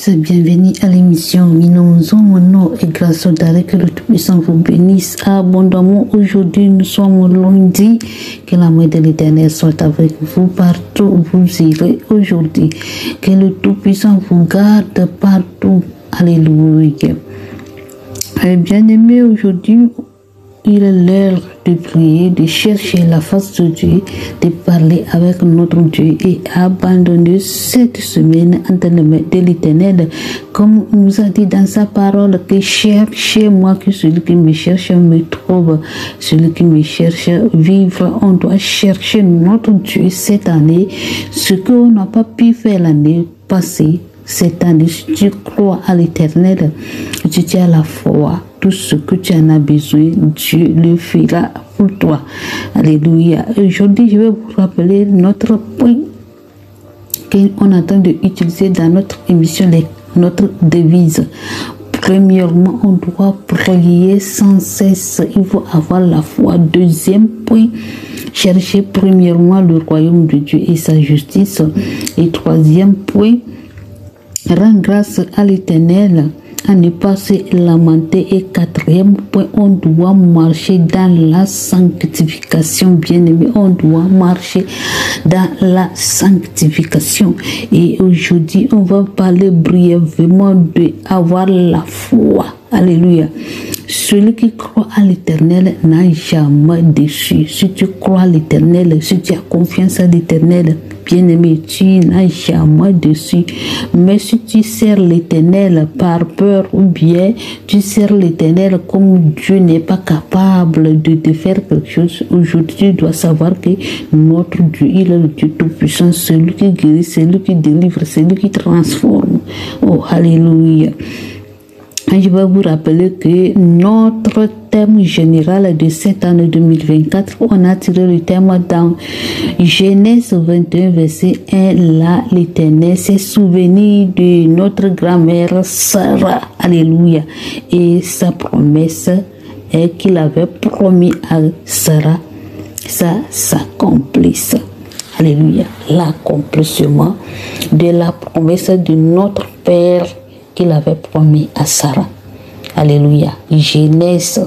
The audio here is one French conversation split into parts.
tous, bienvenue à l'émission Minons mon nom et grâce au Daré, que le Tout-Puissant vous bénisse abondamment. Aujourd'hui, nous sommes lundi, que la main de l'Éternel soit avec vous partout où vous irez aujourd'hui. Que le Tout-Puissant vous garde partout. Alléluia. Bien-aimés, aujourd'hui, il est l'heure de prier, de chercher la face de Dieu, de parler avec notre Dieu et abandonner cette semaine entre les mains de l'Éternel. Comme nous a dit dans sa parole, que cherchez-moi, que celui qui me cherche me trouve. Celui qui me cherche vivre. On doit chercher notre Dieu cette année, ce qu'on n'a pas pu faire l'année passée. Cette année, si tu crois à l'Éternel, si tu as la foi, tout ce que tu en as besoin, Dieu le fera pour toi. Alléluia. Aujourd'hui, je vais vous rappeler notre point qu'on attend d'utiliser dans notre émission, notre devise. Premièrement, on doit prier sans cesse. Il faut avoir la foi. Deuxième point, chercher premièrement le royaume de Dieu et sa justice. Et troisième point, rendre grâce à l'Éternel, à ne pas se lamenter. Et quatrième point, on doit marcher dans la sanctification. Bien aimé, on doit marcher dans la sanctification. Et aujourd'hui, on va parler brièvement de avoir la foi. Alléluia. Celui qui croit à l'Éternel n'a jamais déçu. Si tu crois à l'Éternel, si tu as confiance à l'Éternel, bien-aimé, tu n'as jamais déçu. Mais si tu sers l'Éternel par peur ou bien tu sers l'Éternel comme Dieu n'est pas capable de te faire quelque chose, aujourd'hui tu dois savoir que notre Dieu, il est le Dieu tout-puissant, celui qui guérit, celui qui délivre, celui qui transforme. Oh, alléluia. Je vais vous rappeler que notre thème général de cette année 2024, on a tiré le thème dans Genèse 21, verset 1. Là, l'Éternel s'est souvenu de notre grand-mère Sarah. Alléluia. Et sa promesse est qu'il avait promis à Sarah, ça s'accomplisse. Alléluia. L'accomplissement de la promesse de notre Père qu'il avait promis à Sarah. Alléluia. Genèse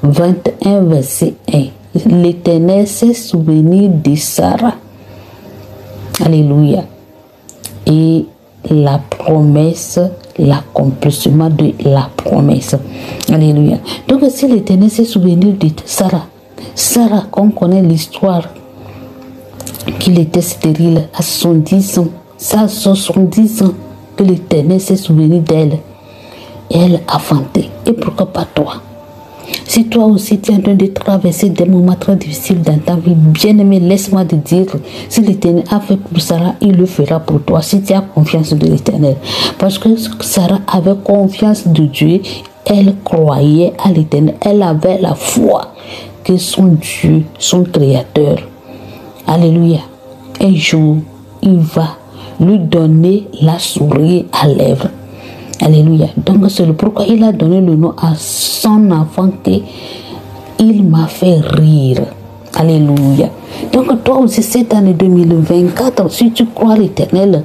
21, verset 1. L'Éternel s'est souvenu de Sarah. Alléluia. Et la promesse, l'accomplissement de la promesse. Alléluia. Donc, si l'Éternel s'est souvenu de Sarah, Sarah, qu'on connaît l'histoire, qu'il était stérile à 70 ans, ça a 70 ans, que l'Éternel s'est souvenu d'elle. Elle a vanté. Et pourquoi pas toi? Si toi aussi tu es en train de traverser des moments très difficiles dans ta vie, bien-aimé, laisse-moi te dire, si l'Éternel a fait pour Sarah, il le fera pour toi, si tu as confiance de l'Éternel. Parce que Sarah avait confiance de Dieu, elle croyait à l'Éternel, elle avait la foi que son Dieu, son Créateur, alléluia, un jour, il va lui donner la souris à lèvres. Alléluia. Donc c'est le pourquoi il a donné le nom à son enfant que il m'a fait rire. Alléluia. Donc toi aussi cette année 2024, si tu crois à l'Éternel,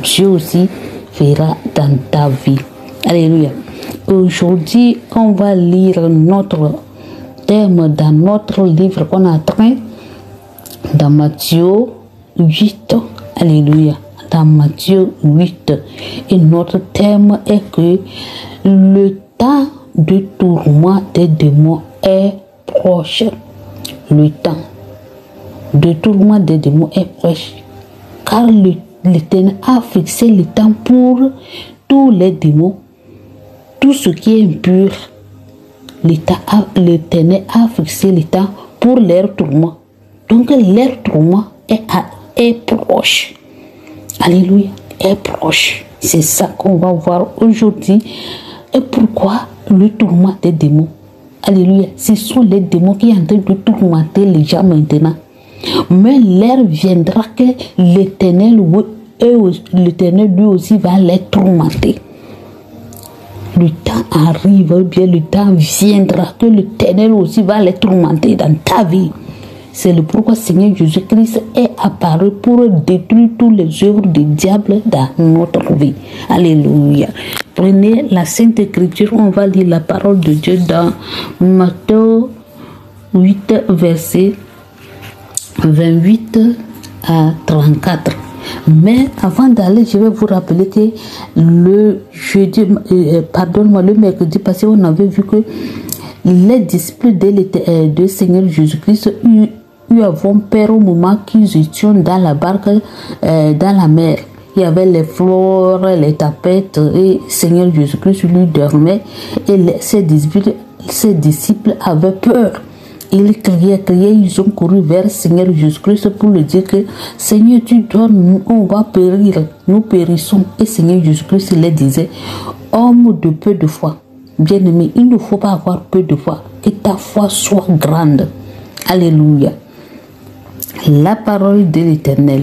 Dieu aussi fera dans ta vie. Alléluia. Aujourd'hui, on va lire notre thème dans notre livre qu'on a train dans Matthieu 8. Alléluia. Dans Matthieu 8. Et notre thème est que le temps de tourment des démons est proche. Le temps de tourment des démons est proche. Car l'Éternel a fixé le temps pour tous les démons, tout ce qui est impur. L'Éternel a fixé le temps pour leur tourment. Donc leur tourment est proche. Alléluia, est proche. C'est ça qu'on va voir aujourd'hui. Et pourquoi le tourment des démons? Alléluia, ce sont les démons qui sont en train de tourmenter les gens maintenant. Mais l'heure viendra que l'Éternel lui aussi va les tourmenter. Le temps arrive, bien le temps viendra que l'Éternel aussi va les tourmenter dans ta vie. C'est le pourquoi Seigneur Jésus-Christ est apparu pour détruire toutes les œuvres du diable dans notre vie. Alléluia. Prenez la Sainte Écriture, on va lire la parole de Dieu dans Matthieu 8, verset 28 à 34. Mais avant d'aller, je vais vous rappeler que le mercredi passé, on avait vu que les disciples de Seigneur Jésus-Christ avons peur au moment qu'ils étaient dans la barque, dans la mer. Il y avait les fleurs, les tapettes, et Seigneur Jésus-Christ lui dormait, et ses disciples avaient peur. Ils criaient, ils ont couru vers Seigneur Jésus-Christ pour lui dire que Seigneur, tu dors, on va périr, nous périssons. Et Seigneur Jésus-Christ leur disait, homme de peu de foi, bien-aimé, il ne faut pas avoir peu de foi, que ta foi soit grande. Alléluia. La parole de l'Éternel.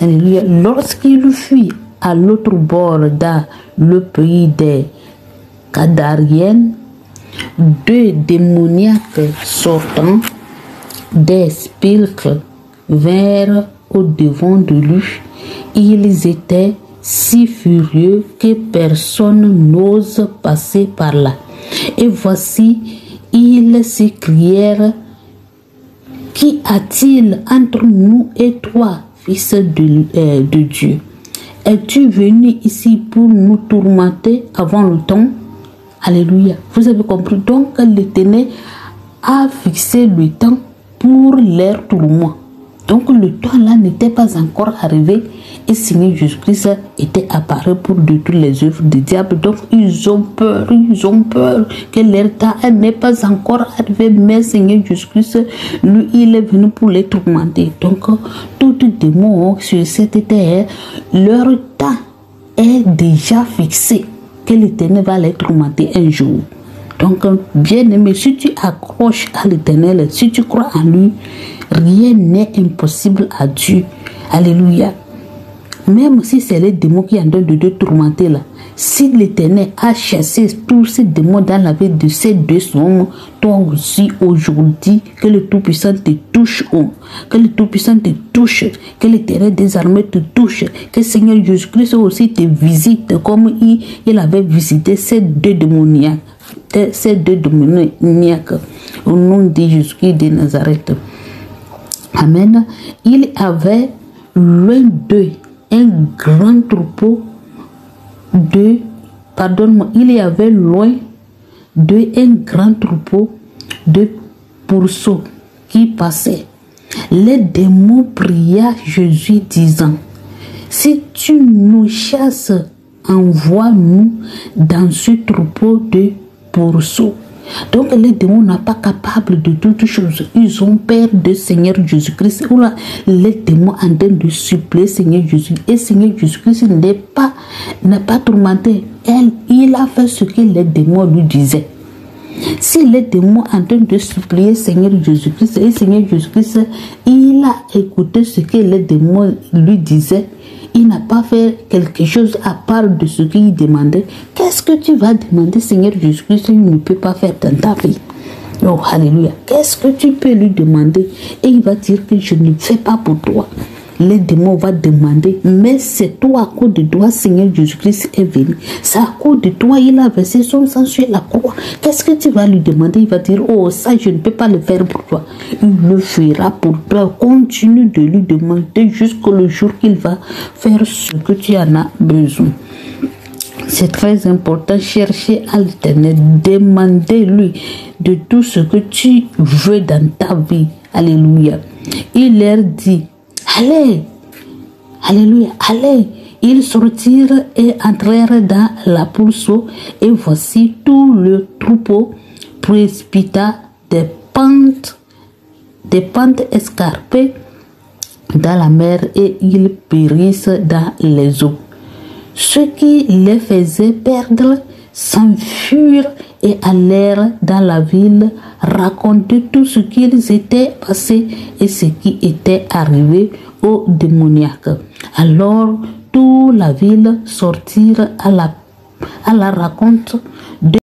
Alléluia. Lorsqu'il fuit à l'autre bord dans le pays des Gadariennes, 2 démoniaques sortant des spilques vinrent au devant de lui. Ils étaient si furieux que personne n'ose passer par là. Et voici, ils s'écrièrent, qui a-t-il entre nous et toi, fils de Dieu? Es-tu venu ici pour nous tourmenter avant le temps? Alléluia. Vous avez compris. Donc, l'Éternel a fixé le temps pour leur tourment. Donc, le temps là n'était pas encore arrivé et Seigneur Jésus-Christ était apparu pour détruire les œuvres du diable. Donc, ils ont peur que leur temps n'est pas encore arrivé. Mais Seigneur Jésus-Christ, lui, il est venu pour les tourmenter. Donc, tout démon sur cette terre, leur temps est déjà fixé. Que l'Éternel va les tourmenter un jour. Donc, bien aimé, si tu accroches à l'Éternel, si tu crois en lui, rien n'est impossible à Dieu. Alléluia. Même si c'est les démons qui sont en train de te tourmenter là, si l'Éternel a chassé tous ces démons dans la vie de ces 2 hommes, toi aussi aujourd'hui, que le Tout-Puissant te touche, que le Tout-Puissant te touche, que l'Éternel des armées te touche, que Seigneur Jésus-Christ aussi te visite comme il avait visité ces 2 démoniaques, au nom de Jésus-Christ de Nazareth. Amen. Il avait loin d'eux un grand troupeau il y avait loin un grand troupeau de pourceaux qui passaient. Les démons priaient Jésus disant, si tu nous chasses, envoie-nous dans ce troupeau de pourceaux. Donc les démons ne sont pas capables de toutes choses. Ils ont peur de Seigneur Jésus-Christ. Les démons en train de supplier Seigneur Jésus. Et Seigneur Jésus-Christ n'a pas tourmenté. Il a fait ce que les démons lui disaient. Si les démons en train de supplier Seigneur Jésus-Christ, et Seigneur Jésus-Christ, il a écouté ce que les démons lui disaient, il n'a pas fait quelque chose à part de ce qu'il demandait. Qu'est-ce que tu vas demander, Seigneur Jésus-Christ, il ne peut pas faire dans ta vie? Oh, alléluia. Qu'est-ce que tu peux lui demander? Et il va dire que je ne fais pas pour toi. Les démons vont demander, mais c'est toi, à cause de toi, Seigneur Jésus-Christ est venu. C'est à cause de toi, il a versé son sang sur la croix. Qu'est-ce que tu vas lui demander? Il va dire, oh, ça, je ne peux pas le faire pour toi. Il le fera pour toi. Continue de lui demander jusqu'au jour qu'il va faire ce que tu en as besoin. C'est très important, chercher à l'Éternel, demandez-lui de tout ce que tu veux dans ta vie. Alléluia. Il leur dit, allez, alléluia, allez. Ils sortirent et entrèrent dans la pourceau, et voici tout le troupeau précipita des pentes escarpées dans la mer, et ils périssent dans les eaux. Ceux qui les faisaient perdre s'enfuirent et allèrent dans la ville raconter tout ce qu'ils étaient passés et ce qui était arrivé aux démoniaques. Alors toute la ville sortirent à la rencontre de